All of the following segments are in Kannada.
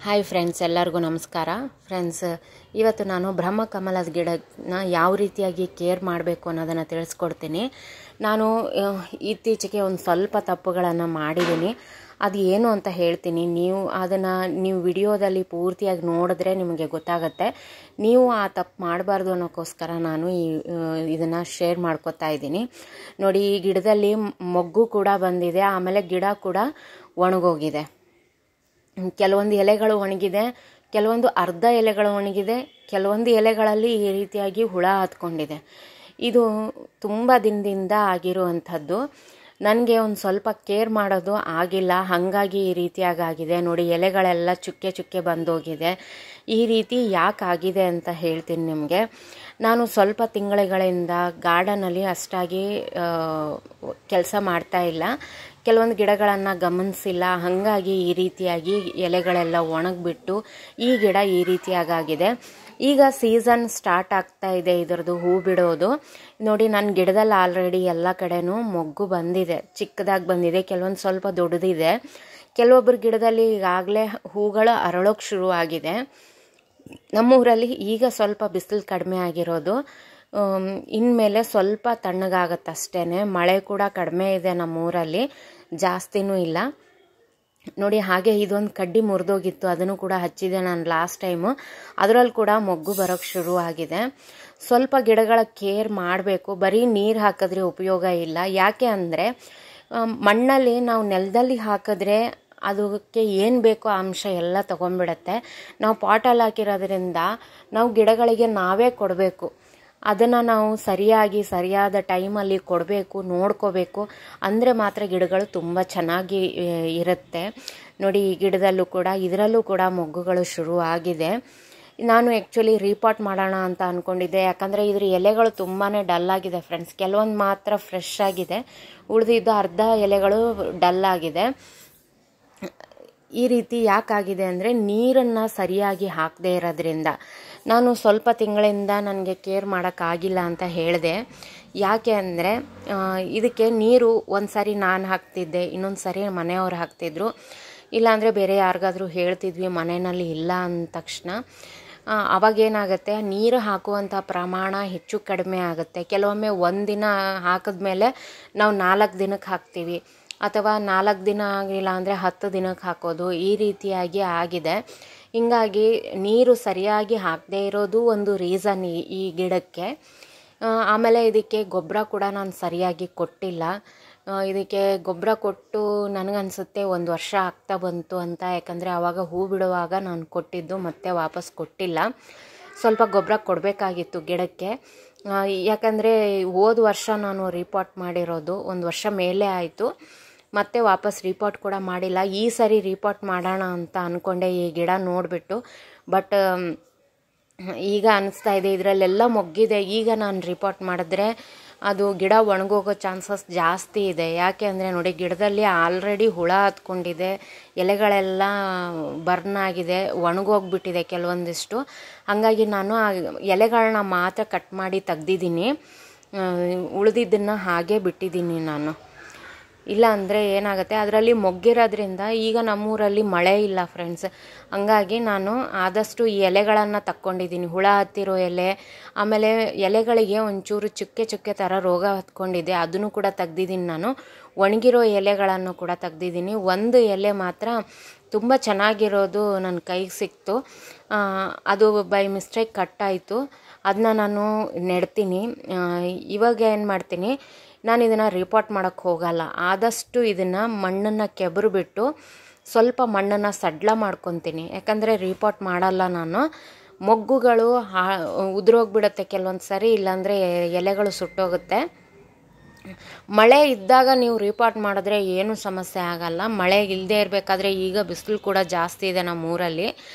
ಹಾಯ್ ಫ್ರೆಂಡ್ಸ್, ಎಲ್ಲರಿಗೂ ನಮಸ್ಕಾರ. ಫ್ರೆಂಡ್ಸ್, ಇವತ್ತು ನಾನು ಬ್ರಹ್ಮಕಮಲದ ಗಿಡನ ಯಾವ ರೀತಿಯಾಗಿ ಕೇರ್ ಮಾಡಬೇಕು ಅನ್ನೋದನ್ನು ತಿಳಿಸ್ಕೊಡ್ತೀನಿ. ನಾನು ಇತ್ತೀಚೆಗೆ ಒಂದು ಸ್ವಲ್ಪ ತಪ್ಪುಗಳನ್ನು ಮಾಡಿದ್ದೀನಿ. ಅದು ಏನು ಅಂತ ಹೇಳ್ತೀನಿ. ನೀವು ವಿಡಿಯೋದಲ್ಲಿ ಪೂರ್ತಿಯಾಗಿ ನೋಡಿದ್ರೆ ನಿಮಗೆ ಗೊತ್ತಾಗುತ್ತೆ. ನೀವು ಆ ತಪ್ಪು ಮಾಡಬಾರ್ದು ಅನ್ನೋಕ್ಕೋಸ್ಕರ ನಾನು ಇದನ್ನು ಶೇರ್ ಮಾಡ್ಕೊತಾ ಇದ್ದೀನಿ. ನೋಡಿ, ಈ ಗಿಡದಲ್ಲಿ ಮೊಗ್ಗು ಕೂಡ ಬಂದಿದೆ, ಆಮೇಲೆ ಗಿಡ ಕೂಡ ಒಣಗೋಗಿದೆ. ಕೆಲವೊಂದು ಎಲೆಗಳು ಒಣಗಿದೆ, ಕೆಲವೊಂದು ಅರ್ಧ ಎಲೆಗಳು ಒಣಗಿದೆ, ಕೆಲವೊಂದು ಎಲೆಗಳಲ್ಲಿ ಈ ರೀತಿಯಾಗಿ ಹುಳ ಹತ್ಕೊಂಡಿದೆ. ಇದು ತುಂಬ ದಿನದಿಂದ ಆಗಿರುವಂಥದ್ದು. ನನಗೆ ಒಂದು ಸ್ವಲ್ಪ ಕೇರ್ ಮಾಡೋದು ಆಗಿಲ್ಲ, ಹಾಗಾಗಿ ಈ ರೀತಿಯಾಗಿದೆ. ನೋಡಿ, ಎಲೆಗಳೆಲ್ಲ ಚುಕ್ಕೆ ಚುಕ್ಕೆ ಬಂದೋಗಿದೆ. ಈ ರೀತಿ ಯಾಕೆ ಆಗಿದೆ ಅಂತ ಹೇಳ್ತೀನಿ ನಿಮಗೆ. ನಾನು ಸ್ವಲ್ಪ ತಿಂಗಳುಗಳಿಂದ ಗಾರ್ಡನಲ್ಲಿ ಅಷ್ಟಾಗಿ ಕೆಲಸ ಮಾಡ್ತಾ ಇಲ್ಲ, ಕೆಲವೊಂದು ಗಿಡಗಳನ್ನು ಗಮನಿಸಿಲ್ಲ, ಹಾಗಾಗಿ ಈ ರೀತಿಯಾಗಿ ಎಲೆಗಳೆಲ್ಲ ಒಣಗಿಬಿಟ್ಟು ಈ ಗಿಡ ಈ ರೀತಿಯಾಗಿದೆ. ಈಗ ಸೀಸನ್ ಸ್ಟಾರ್ಟ್ ಆಗ್ತಾ ಇದೆ ಇದರದ್ದು ಹೂ ಬಿಡೋದು. ನೋಡಿ, ನನ್ನ ಗಿಡದಲ್ಲಿ ಆಲ್ರೆಡಿ ಎಲ್ಲ ಕಡೆನೂ ಮೊಗ್ಗು ಬಂದಿದೆ, ಚಿಕ್ಕದಾಗಿ ಬಂದಿದೆ, ಕೆಲವೊಂದು ಸ್ವಲ್ಪ ದೊಡ್ಡದಿದೆ. ಕೆಲವೊಬ್ಬರ ಗಿಡದಲ್ಲಿ ಈಗಾಗಲೇ ಹೂಗಳು ಅರಳೋಕ್ಕೆ ಶುರುವಾಗಿದೆ. ನಮ್ಮೂರಲ್ಲಿ ಈಗ ಸ್ವಲ್ಪ ಬಿಸಿಲು ಕಡಿಮೆ ಆಗಿರೋದು, ಇನ್ಮೇಲೆ ಸ್ವಲ್ಪ ತಣ್ಣಗಾಗತ್ತಷ್ಟೇ. ಮಳೆ ಕೂಡ ಕಡಿಮೆ ಇದೆ ನಮ್ಮೂರಲ್ಲಿ, ಜಾಸ್ತಿನೂ ಇಲ್ಲ. ನೋಡಿ, ಹಾಗೆ ಇದೊಂದು ಕಡ್ಡಿ ಮುರಿದೋಗಿತ್ತು, ಅದನ್ನು ಕೂಡ ಹಚ್ಚಿದೆ ನಾನು ಲಾಸ್ಟ್ ಟೈಮು. ಅದರಲ್ಲಿ ಕೂಡ ಮೊಗ್ಗು ಬರೋಕ್ಕೆ ಶುರು ಆಗಿದೆ. ಸ್ವಲ್ಪ ಗಿಡಗಳ ಕೇರ್ ಮಾಡಬೇಕು. ಬರೀ ನೀರು ಹಾಕಿದ್ರೆ ಉಪಯೋಗ ಇಲ್ಲ. ಯಾಕೆ ಅಂದರೆ, ಮಣ್ಣಲ್ಲಿ ನಾವು ನೆಲದಲ್ಲಿ ಹಾಕಿದ್ರೆ ಅದಕ್ಕೆ ಏನು ಬೇಕೋ ಅಂಶ ಎಲ್ಲ ತೊಗೊಂಡ್ಬಿಡತ್ತೆ. ನಾವು ಪಾಟಲ್ಲಿ ಹಾಕಿರೋದ್ರಿಂದ ನಾವು ಗಿಡಗಳಿಗೆ ನಾವೇ ಕೊಡಬೇಕು. ಅದನ್ನು ನಾವು ಸರಿಯಾದ ಟೈಮಲ್ಲಿ ಕೊಡಬೇಕು, ನೋಡ್ಕೋಬೇಕು. ಅಂದರೆ ಮಾತ್ರ ಗಿಡಗಳು ತುಂಬ ಚೆನ್ನಾಗಿ ಇರುತ್ತೆ. ನೋಡಿ, ಈ ಗಿಡದಲ್ಲೂ ಕೂಡ ಇದರಲ್ಲೂ ಕೂಡ ಮೊಗ್ಗುಗಳು ಶುರು ಆಗಿದೆ. ನಾನು ಆ್ಯಕ್ಚುಲಿ ರೀಪಾಟ್ ಮಾಡೋಣ ಅಂತ ಅಂದ್ಕೊಂಡಿದ್ದೆ, ಯಾಕಂದರೆ ಇದ್ರ ಎಲೆಗಳು ತುಂಬಾ ಡಲ್ ಆಗಿದೆ ಫ್ರೆಂಡ್ಸ್. ಕೆಲವೊಂದು ಮಾತ್ರ ಫ್ರೆಶ್ ಆಗಿದೆ, ಉಳಿದಿದ್ದು ಅರ್ಧ ಎಲೆಗಳು ಡಲ್ ಆಗಿದೆ. ಈ ರೀತಿ ಯಾಕಾಗಿದೆ ಅಂದರೆ, ನೀರನ್ನು ಸರಿಯಾಗಿ ಹಾಕದೇ ಇರೋದ್ರಿಂದ. ನಾನು ಸ್ವಲ್ಪ ತಿಂಗಳಿಂದ ನನಗೆ ಕೇರ್ ಮಾಡೋಕ್ಕಾಗಿಲ್ಲ ಅಂತ ಹೇಳಿದೆ. ಯಾಕೆ ಅಂದರೆ, ಇದಕ್ಕೆ ನೀರು ಒಂದು ಸಾರಿ ನಾನು ಹಾಕ್ತಿದ್ದೆ, ಇನ್ನೊಂದು ಸಾರಿ ಮನೆಯವ್ರು ಹಾಕ್ತಿದ್ರು, ಇಲ್ಲಾಂದರೆ ಬೇರೆ ಯಾರಿಗಾದ್ರೂ ಹೇಳ್ತಿದ್ವಿ ಮನೆಯಲ್ಲಿ ಇಲ್ಲ ಅಂದ ತಕ್ಷಣ. ಅವಾಗೇನಾಗುತ್ತೆ, ನೀರು ಹಾಕುವಂಥ ಪ್ರಮಾಣ ಹೆಚ್ಚು ಕಡಿಮೆ ಆಗುತ್ತೆ. ಕೆಲವೊಮ್ಮೆ ಒಂದಿನ ಹಾಕಿದ್ಮೇಲೆ ನಾವು 4 ದಿನಕ್ಕೆ ಹಾಕ್ತೀವಿ, ಅಥವಾ 4 ದಿನ ಆಗಿಲ್ಲ ಅಂದರೆ 10 ದಿನಕ್ಕೆ ಹಾಕೋದು, ಈ ರೀತಿಯಾಗಿ ಆಗಿದೆ. ಹಿಂಗಾಗಿ ನೀರು ಸರಿಯಾಗಿ ಹಾಕದೇ ಇರೋದು ಒಂದು ರೀಸನ್ ಈ ಗಿಡಕ್ಕೆ. ಆಮೇಲೆ ಇದಕ್ಕೆ ಗೊಬ್ಬರ ಕೂಡ ನಾನು ಸರಿಯಾಗಿ ಕೊಟ್ಟಿಲ್ಲ. ಇದಕ್ಕೆ ಗೊಬ್ಬರ ಕೊಟ್ಟು ನನಗನ್ಸುತ್ತೆ 1 ವರ್ಷ ಆಗ್ತಾ ಬಂತು ಅಂತ. ಯಾಕಂದರೆ ಆವಾಗ ಹೂ ಬಿಡುವಾಗ ನಾನು ಕೊಟ್ಟಿದ್ದು, ಮತ್ತೆ ವಾಪಸ್ ಕೊಟ್ಟಿಲ್ಲ. ಸ್ವಲ್ಪ ಗೊಬ್ಬರ ಕೊಡಬೇಕಾಗಿತ್ತು ಗಿಡಕ್ಕೆ. ಯಾಕಂದರೆ ಹೋದ ವರ್ಷ ನಾನು ರೀಪಾಟ್ ಮಾಡಿರೋದು 1 ವರ್ಷ ಮೇಲೆ ಆಯಿತು, ಮತ್ತೆ ವಾಪಸ್ ರೀಪಾಟ್ ಕೂಡ ಮಾಡಿಲ್ಲ. ಈ ಸರಿ ರೀಪಾಟ್ ಮಾಡೋಣ ಅಂತ ಅಂದ್ಕೊಂಡೆ ಈ ಗಿಡ ನೋಡಿಬಿಟ್ಟು. ಬಟ್ ಈಗ ಅನಿಸ್ತಾ ಇದೆ ಇದರಲ್ಲೆಲ್ಲ ಮೊಗ್ಗಿದೆ, ಈಗ ನಾನು ರೀಪಾಟ್ ಮಾಡಿದ್ರೆ ಅದು ಗಿಡ ಒಣಗೋಗೋ ಚಾನ್ಸಸ್ ಜಾಸ್ತಿ ಇದೆ. ಯಾಕೆ ಅಂದರೆ ನೋಡಿ, ಗಿಡದಲ್ಲಿ ಆಲ್ರೆಡಿ ಹುಳ ಹತ್ಕೊಂಡಿದೆ, ಎಲೆಗಳೆಲ್ಲ ಬರ್ನ್ ಆಗಿದೆ, ಒಣಗೋಗ್ಬಿಟ್ಟಿದೆ ಕೆಲವೊಂದಿಷ್ಟು. ಹಾಗಾಗಿ ನಾನು ಆ ಎಲೆಗಳನ್ನ ಮಾತ್ರ ಕಟ್ ಮಾಡಿ ತೆಗ್ದಿದ್ದೀನಿ, ಉಳಿದಿದ್ದನ್ನು ಹಾಗೆ ಬಿಟ್ಟಿದ್ದೀನಿ ನಾನು. ಇಲ್ಲ ಅಂದರೆ ಏನಾಗುತ್ತೆ, ಅದರಲ್ಲಿ ಮೊಗ್ಗಿರೋದ್ರಿಂದ ಈಗ ನಮ್ಮೂರಲ್ಲಿ ಮಳೆ ಇಲ್ಲ ಫ್ರೆಂಡ್ಸ್. ಹಂಗಾಗಿ ನಾನು ಆದಷ್ಟು ಈ ಎಲೆಗಳನ್ನು ತಕ್ಕೊಂಡಿದ್ದೀನಿ, ಹುಳ ಹತ್ತಿರೋ ಎಲೆ. ಆಮೇಲೆ ಎಲೆಗಳಿಗೆ ಒಂಚೂರು ಚುಕ್ಕೆ ಚುಕ್ಕೆ ಥರ ರೋಗ ಹತ್ಕೊಂಡಿದೆ, ಅದನ್ನು ಕೂಡ ತೆಗ್ದಿದ್ದೀನಿ ನಾನು. ಒಣಗಿರೋ ಎಲೆಗಳನ್ನು ಕೂಡ ತೆಗ್ದಿದ್ದೀನಿ. ಒಂದು ಎಲೆ ಮಾತ್ರ ತುಂಬ ಚೆನ್ನಾಗಿರೋದು ನನ್ನ ಕೈಗೆ ಸಿಕ್ತು, ಅದು ಬೈ ಮಿಸ್ಟೇಕ್ ಕಟ್ಟಾಯಿತು. ಅದನ್ನ ನಾನು ನೆಡ್ತೀನಿ. ಇವಾಗ ಏನು ಮಾಡ್ತೀನಿ, ನಾನು ಇದನ್ನು ರೀಪಾಟ್ ಮಾಡೋಕ್ಕೆ ಹೋಗಲ್ಲ. ಆದಷ್ಟು ಇದನ್ನು ಮಣ್ಣನ್ನು ಕೆಬರಿಬಿಟ್ಟು ಸ್ವಲ್ಪ ಮಣ್ಣನ್ನು ಸಡ್ಲ ಮಾಡ್ಕೊತೀನಿ. ಯಾಕಂದರೆ ರೀಪಾಟ್ ಮಾಡಲ್ಲ ನಾನು. ಮೊಗ್ಗುಗಳು ಉದುರೋಗ್ಬಿಡುತ್ತೆ ಕೆಲವೊಂದು ಸರಿ, ಇಲ್ಲಾಂದರೆ ಎಲೆಗಳು ಸುಟ್ಟೋಗುತ್ತೆ. ಮಳೆ ಇದ್ದಾಗ ನೀವು ರೀಪಾಟ್ ಮಾಡಿದ್ರೆ ಏನೂ ಸಮಸ್ಯೆ ಆಗಲ್ಲ. ಮಳೆ ಇಲ್ಲದೆ ಇರಬೇಕಾದ್ರೆ, ಈಗ ಬಿಸಿಲು ಕೂಡ ಜಾಸ್ತಿ ಇದೆ ನಮ್ಮೂರಲ್ಲಿ,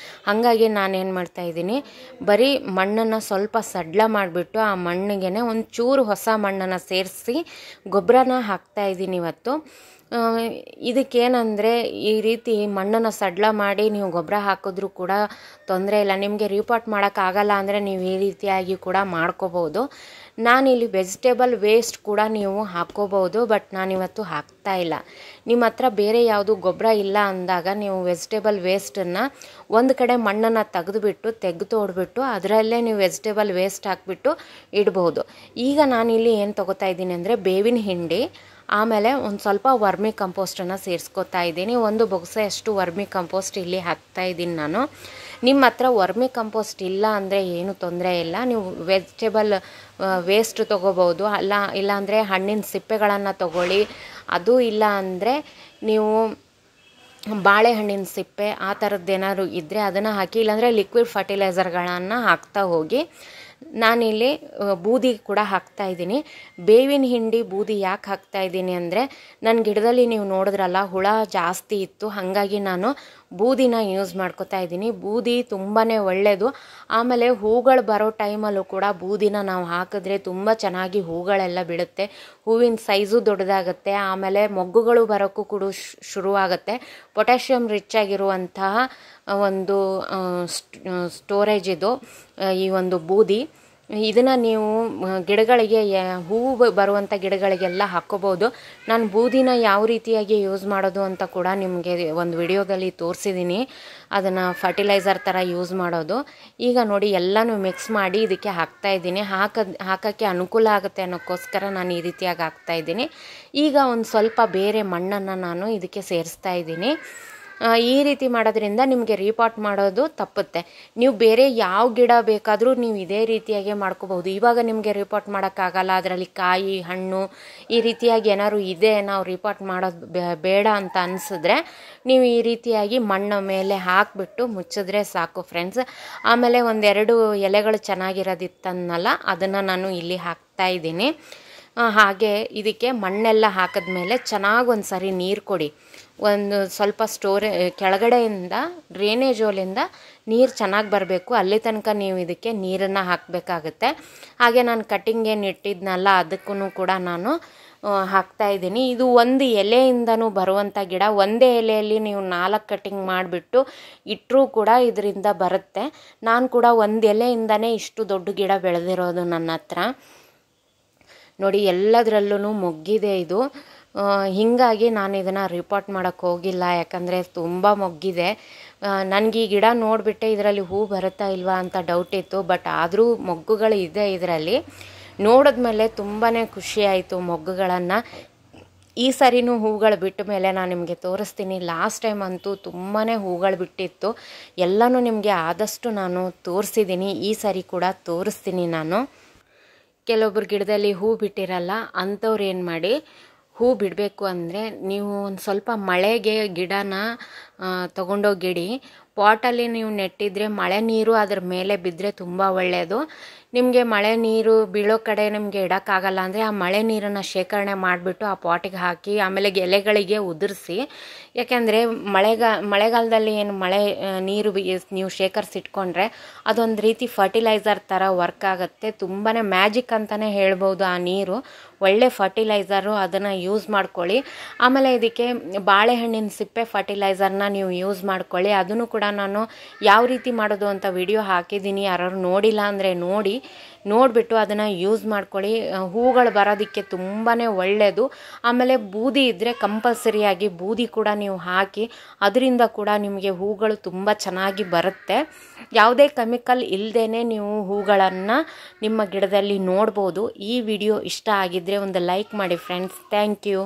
ಹಾಗಾಗಿ ನಾನೇನು ಮಾಡ್ತಾಯಿದ್ದೀನಿ, ಬರೀ ಮಣ್ಣನ್ನು ಸ್ವಲ್ಪ ಸಡ್ಲ ಮಾಡಿಬಿಟ್ಟು ಆ ಮಣ್ಣಿಗೆ ಒಂಚೂರು ಹೊಸ ಮಣ್ಣನ್ನು ಸೇರಿಸಿ ಗೊಬ್ಬರನ ಹಾಕ್ತಾಯಿದ್ದೀನಿ ಇವತ್ತು. ಇದಕ್ಕೇನಂದರೆ ಈ ರೀತಿ ಮಣ್ಣನ್ನು ಸಡ್ಲ ಮಾಡಿ ನೀವು ಗೊಬ್ಬರ ಹಾಕಿದ್ರೂ ಕೂಡ ತೊಂದರೆ ಇಲ್ಲ. ನಿಮಗೆ ರೀಪಾಟ್ ಮಾಡೋಕ್ಕಾಗಲ್ಲ ಅಂದರೆ ನೀವು ಈ ರೀತಿಯಾಗಿ ಕೂಡ ಮಾಡ್ಕೋಬೋದು. ನಾನಿಲ್ಲಿ ವೆಜಿಟೇಬಲ್ ವೇಸ್ಟ್ ಕೂಡ ನೀವು ಹಾಕ್ಕೋಬೋದು, ಬಟ್ ನಾನಿವತ್ತು ಹಾಕ್ತಾಯಿಲ್ಲ. ನಿಮ್ಮ ಹತ್ರ ಬೇರೆ ಯಾವುದು ಗೊಬ್ಬರ ಇಲ್ಲ ಅಂದಾಗ ನೀವು ವೆಜಿಟೇಬಲ್ ವೇಸ್ಟನ್ನು ಒಂದು ಕಡೆ ಮಣ್ಣನ್ನು ತೆಗೆದು ತೋಡ್ಬಿಟ್ಟು ಅದರಲ್ಲೇ ನೀವು ವೆಜಿಟೇಬಲ್ ವೇಸ್ಟ್ ಹಾಕಿಬಿಟ್ಟು ಇಡ್ಬೋದು. ಈಗ ನಾನಿಲ್ಲಿ ಏನು ತೊಗೋತಾ ಇದ್ದೀನಿ ಅಂದರೆ ಬೇವಿನ ಹಿಂಡಿ, ಆಮೇಲೆ ಒಂದು ಸ್ವಲ್ಪ ವರ್ಮಿ ಕಂಪೋಸ್ಟನ್ನು ಸೇರಿಸ್ಕೊತಾ ಇದ್ದೀನಿ. ಒಂದು ಬೊಗಸೆಯಷ್ಟು ವರ್ಮಿ ಕಂಪೋಸ್ಟ್ ಇಲ್ಲಿ ಹಾಕ್ತಾಯಿದ್ದೀನಿ ನಾನು. ನಿಮ್ಮ ಹತ್ರ ವರ್ಮಿ ಕಂಪೋಸ್ಟ್ ಇಲ್ಲ ಅಂದರೆ ಏನೂ ತೊಂದರೆ ಇಲ್ಲ, ನೀವು ವೆಜಿಟೇಬಲ್ ವೇಸ್ಟ್ ತೊಗೋಬೋದು. ಇಲ್ಲಾಂದರೆ ಹಣ್ಣಿನ ಸಿಪ್ಪೆಗಳನ್ನು ತೊಗೊಳ್ಳಿ. ಅದು ಇಲ್ಲ ಅಂದರೆ ನೀವು ಬಾಳೆಹಣ್ಣಿನ ಸಿಪ್ಪೆ ಆ ಥರದ್ದೇನಾದ್ರು ಇದ್ದರೆ ಅದನ್ನು ಹಾಕಿ, ಇಲ್ಲಾಂದರೆ ಲಿಕ್ವಿಡ್ ಫರ್ಟಿಲೈಸರ್ಗಳನ್ನು ಹಾಕ್ತಾ ಹೋಗಿ. ನಾನಿಲ್ಲಿ ಬೂದಿ ಕೂಡ ಹಾಕ್ತಾಯಿದ್ದೀನಿ. ಬೇವಿನ ಹಿಂಡಿ ಬೂದಿ ಯಾಕೆ ಹಾಕ್ತಾಯಿದ್ದೀನಿ ಅಂದರೆ ನನ್ನ ಗಿಡದಲ್ಲಿ ನೀವು ನೋಡಿದ್ರಲ್ಲ ಹುಳ ಜಾಸ್ತಿ ಇತ್ತು, ಹಾಗಾಗಿ ನಾನು ಬೂದಿನ ಯೂಸ್ ಮಾಡ್ಕೋತಾ ಇದ್ದೀನಿ. ಬೂದಿ ತುಂಬಾ ಒಳ್ಳೆಯದು. ಆಮೇಲೆ ಹೂಗಳು ಬರೋ ಟೈಮಲ್ಲೂ ಕೂಡ ಬೂದಿನ ನಾವು ಹಾಕಿದ್ರೆ ತುಂಬ ಚೆನ್ನಾಗಿ ಹೂಗಳೆಲ್ಲ ಬಿಡುತ್ತೆ, ಹೂವಿನ ಸೈಜು ದೊಡ್ಡದಾಗುತ್ತೆ, ಆಮೇಲೆ ಮೊಗ್ಗುಗಳು ಬರೋಕ್ಕೂ ಕೂಡ ಶುರುವಾಗುತ್ತೆ. ಪೊಟ್ಯಾಷಿಯಮ್ ರಿಚ್ ಆಗಿರುವಂತಹ ಒಂದು ಸ್ಟೋರೇಜ್ ಇದು ಈ ಒಂದು ಬೂದಿ. ಇದನ್ನು ನೀವು ಗಿಡಗಳಿಗೆ ಹೂವು ಬರುವಂಥ ಗಿಡಗಳಿಗೆಲ್ಲ ಹಾಕ್ಕೋಬೋದು. ನಾನು ಬೂದಿನ ಯಾವ ರೀತಿಯಾಗಿ ಯೂಸ್ ಮಾಡೋದು ಅಂತ ಕೂಡ ನಿಮಗೆ ಒಂದು ವಿಡಿಯೋದಲ್ಲಿ ತೋರಿಸಿದ್ದೀನಿ, ಅದನ್ನು ಫರ್ಟಿಲೈಸರ್ ಥರ ಯೂಸ್ ಮಾಡೋದು. ಈಗ ನೋಡಿ ಎಲ್ಲನೂ ಮಿಕ್ಸ್ ಮಾಡಿ ಇದಕ್ಕೆ ಹಾಕ್ತಾಯಿದ್ದೀನಿ. ಹಾಕೋಕ್ಕೆ ಅನುಕೂಲ ಆಗುತ್ತೆ ಅನ್ನೋಕ್ಕೋಸ್ಕರ ನಾನು ಈ ರೀತಿಯಾಗಿ ಹಾಕ್ತಾಯಿದ್ದೀನಿ. ಈಗ ಒಂದು ಸ್ವಲ್ಪ ಬೇರೆ ಮಣ್ಣನ್ನು ನಾನು ಇದಕ್ಕೆ ಸೇರಿಸ್ತಾ ಇದ್ದೀನಿ. ಈ ರೀತಿ ಮಾಡೋದ್ರಿಂದ ನಿಮಗೆ ರೀಪಾಟ್ ಮಾಡೋದು ತಪ್ಪುತ್ತೆ. ನೀವು ಬೇರೆ ಯಾವ ಗಿಡ ಬೇಕಾದರೂ ನೀವು ಇದೇ ರೀತಿಯಾಗಿ ಮಾಡ್ಕೋಬಹುದು. ಇವಾಗ ನಿಮಗೆ ರೀಪಾಟ್ ಮಾಡೋಕ್ಕಾಗಲ್ಲ, ಅದರಲ್ಲಿ ಕಾಯಿ ಹಣ್ಣು ಈ ರೀತಿಯಾಗಿ ಏನಾದ್ರು ಇದೆ, ನಾವು ರೀಪಾಟ್ ಮಾಡೋದು ಬೇಡ ಅಂತ ಅನಿಸಿದ್ರೆ ನೀವು ಈ ರೀತಿಯಾಗಿ ಮಣ್ಣು ಮೇಲೆ ಹಾಕಿಬಿಟ್ಟು ಮುಚ್ಚಿದ್ರೆ ಸಾಕು ಫ್ರೆಂಡ್ಸ್. ಆಮೇಲೆ ಒಂದೆರಡು ಎಲೆಗಳು ಚೆನ್ನಾಗಿರೋದಿತ್ತನ್ನಲ್ಲ, ಅದನ್ನು ನಾನು ಇಲ್ಲಿ ಹಾಕ್ತಾಯಿದ್ದೀನಿ. ಹಾಗೆ ಇದಕ್ಕೆ ಮಣ್ಣೆಲ್ಲ ಹಾಕಿದ್ಮೇಲೆ ಚೆನ್ನಾಗಿ ಒಂದು ಸರಿ ನೀರು ಕೊಡಿ. ಒಂದು ಸ್ವಲ್ಪ ಕೆಳಗಡೆಯಿಂದ ಡ್ರೈನೇಜ್ ಹೋಲಿಂದ ನೀರು ಚೆನ್ನಾಗಿ ಬರಬೇಕು, ಅಲ್ಲಿ ತನಕ ನೀವು ಇದಕ್ಕೆ ನೀರನ್ನು ಹಾಕಬೇಕಾಗುತ್ತೆ. ಹಾಗೆ ನಾನು ಕಟ್ಟಿಂಗ್ ಏನು ಇಟ್ಟಿದ್ನಲ್ಲ ಅದಕ್ಕೂ ಕೂಡ ನಾನು ಹಾಕ್ತಾಯಿದ್ದೀನಿ. ಇದು ಒಂದು ಎಲೆಯಿಂದನೂ ಬರುವಂಥ ಗಿಡ. ಒಂದೇ ಎಲೆಯಲ್ಲಿ ನೀವು 4 ಕಟ್ಟಿಂಗ್ ಮಾಡಿಬಿಟ್ಟು ಇಟ್ಟರೂ ಕೂಡ ಇದರಿಂದ ಬರುತ್ತೆ. ನಾನು ಕೂಡ ಒಂದು ಎಲೆಯಿಂದನೇ ಇಷ್ಟು ದೊಡ್ಡ ಗಿಡ ಬೆಳೆದಿರೋದು ನನ್ನ ಹತ್ರ. ನೋಡಿ ಎಲ್ಲದರಲ್ಲೂ ಮೊಗ್ಗಿದೆ ಇದು. ಹೀಗಾಗಿ ನಾನು ಇದನ್ನು ರಿಪಾಟ್ ಮಾಡೋಕ್ಕೆ ಹೋಗಿಲ್ಲ, ಯಾಕಂದರೆ ತುಂಬ ಮೊಗ್ಗಿದೆ. ನನಗೆ ಈ ಗಿಡ ನೋಡಿಬಿಟ್ಟೆ ಇದರಲ್ಲಿ ಹೂ ಬರುತ್ತಾ ಇಲ್ವಾ ಅಂತ ಡೌಟ್ ಇತ್ತು, ಬಟ್ ಆದರೂ ಮೊಗ್ಗುಗಳು ಇದೆ ಇದರಲ್ಲಿ. ನೋಡಿದ್ಮೇಲೆ ತುಂಬಾ ಖುಷಿ ಆಯಿತು ಮೊಗ್ಗುಗಳನ್ನು. ಈ ಸರಿನೂ ಹೂಗಳು ಬಿಟ್ಟ ಮೇಲೆ ನಾನು ನಿಮಗೆ ತೋರಿಸ್ತೀನಿ. ಲಾಸ್ಟ್ ಟೈಮ್ ಅಂತೂ ತುಂಬಾ ಹೂಗಳು ಬಿಟ್ಟಿತ್ತು, ಎಲ್ಲನೂ ನಿಮಗೆ ಆದಷ್ಟು ನಾನು ತೋರಿಸಿದ್ದೀನಿ. ಈ ಸರಿ ಕೂಡ ತೋರಿಸ್ತೀನಿ ನಾನು. ಕೆಲವೊಬ್ಬರು ಗಿಡದಲ್ಲಿ ಹೂ ಬಿಟ್ಟಿರಲ್ಲ, ಅಂಥವ್ರು ಏನು ಮಾಡಿ, ಹೂ ಬಿಡಬೇಕು ಅಂದರೆ ನೀವು ಒಂದು ಸ್ವಲ್ಪ ಮಳೆಗೆ ಗಿಡನ ತೊಗೊಂಡೋಗಿಡಿ. ಪಾಟಲ್ಲಿ ನೀವು ನೆಟ್ಟಿದ್ರೆ ಮಳೆ ನೀರು ಅದ್ರ ಮೇಲೆ ಬಿದ್ದರೆ ತುಂಬ ಒಳ್ಳೆಯದು. ನಿಮಗೆ ಮಳೆ ನೀರು ಬೀಳೋ ಕಡೆ ನಿಮಗೆ ಇಡೋಕ್ಕಾಗಲ್ಲ ಅಂದರೆ ಆ ಮಳೆ ನೀರನ್ನು ಶೇಖರಣೆ ಮಾಡಿಬಿಟ್ಟು ಆ ಪಾಟಿಗೆ ಹಾಕಿ, ಆಮೇಲೆ ಎಲೆಗಳಿಗೆ ಉದುರಿಸಿ. ಯಾಕೆಂದರೆ ಮಳೆಗಾಲದಲ್ಲಿ ಏನು ಮಳೆ ನೀರು ನೀವು ಶೇಖರಿಸಿಟ್ಕೊಂಡ್ರೆ ಅದೊಂದು ರೀತಿ ಫರ್ಟಿಲೈಸರ್ ಥರ ವರ್ಕ್ ಆಗುತ್ತೆ. ತುಂಬಾ ಮ್ಯಾಜಿಕ್ ಅಂತಲೇ ಹೇಳ್ಬೋದು ಆ ನೀರು. ಒಳ್ಳೆ ಫರ್ಟಿಲೈಸರು, ಅದನ್ನು ಯೂಸ್ ಮಾಡ್ಕೊಳ್ಳಿ. ಆಮೇಲೆ ಇದಕ್ಕೆ ಬಾಳೆಹಣ್ಣಿನ ಸಿಪ್ಪೆ ಫರ್ಟಿಲೈಸರ್ನ ನೀವು ಯೂಸ್ ಮಾಡ್ಕೊಳ್ಳಿ. ಅದನ್ನು ಕೂಡ ನಾನು ಯಾವ ರೀತಿ ಮಾಡೋದು ಅಂತ ವಿಡಿಯೋ ಹಾಕಿದ್ದೀನಿ, ಯಾರು ನೋಡಿಲ್ಲ ಅಂದರೆ ನೋಡಿಬಿಟ್ಟು ಅದನ್ನು ಯೂಸ್ ಮಾಡ್ಕೊಳ್ಳಿ. ಹೂಗಳು ಬರೋದಕ್ಕೆ ತುಂಬಾ ಒಳ್ಳೆಯದು. ಆಮೇಲೆ ಬೂದಿ ಇದ್ದರೆ ಕಂಪಲ್ಸರಿಯಾಗಿ ಬೂದಿ ಕೂಡ ನೀವು ಹಾಕಿ, ಅದರಿಂದ ಕೂಡ ನಿಮಗೆ ಹೂಗಳು ತುಂಬ ಚೆನ್ನಾಗಿ ಬರುತ್ತೆ. ಯಾವುದೇ ಕೆಮಿಕಲ್ ಇಲ್ಲದೇ ನೀವು ಹೂಗಳನ್ನು ನಿಮ್ಮ ಗಿಡದಲ್ಲಿ ನೋಡ್ಬೋದು. ಈ ವಿಡಿಯೋ ಇಷ್ಟ ಆಗಿದ್ದರೆ ಒಂದು ಲೈಕ್ ಮಾಡಿ ಫ್ರೆಂಡ್ಸ್. Thank you.